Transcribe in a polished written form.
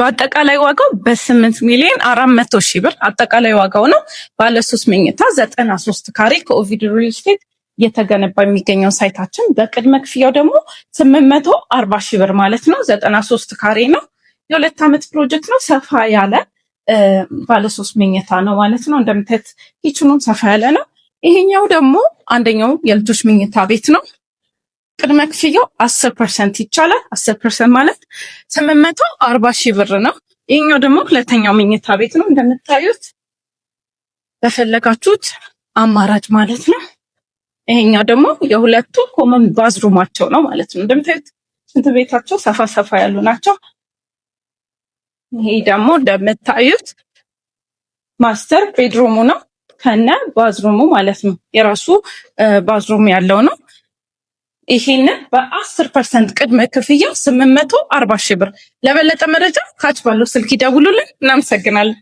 በአጠቃላይ ዋጋው በ8,400,000 ብር አጠቃላይ ዋጋው ነው። ባለ 3 መኝታ 93 ካሬ ከኦቪድ ሪል ስቴት እየተገነባ የሚገኘው ሳይታችን በቅድመ ክፍያው ደግሞ 840,000 ብር ማለት ነው። 93 ካሬ ነው። የ2 ዓመት ፕሮጀክት ነው። ሰፋ ያለ ባለ 3 መኝታ ነው ማለት ነው። እንደምታዩት ኪችኑም ሰፋ ያለ ነው። ይሄኛው ደግሞ አንደኛው የልጆች መኝታ ቤት ነው። ቅድመ ክፍያው 10% ይቻላል። 10% ማለት 840,000 ብር ነው። ይሄኛው ደግሞ ሁለተኛው መኝታ ቤት ነው። እንደምታዩት በፈለጋችሁት አማራጭ ማለት ነው። ይሄኛው ደግሞ የሁለቱ ኮመን ባዝሩማቸው ነው ማለት ነው። እንደምታዩት ሽንት ቤታቸው ሰፋ ሰፋ ያሉ ናቸው። ይሄ ደግሞ እንደምታዩት ማስተር ቤድሩሙ ነው ከነ ባዝሩሙ ማለት ነው። የራሱ ባዝሩም ያለው ነው። ይሄንን በ10% ቅድመ ክፍያ 840,000 ብር። ለበለጠ መረጃ ካች ባለው ስልክ ይደውሉልን። እናመሰግናለን።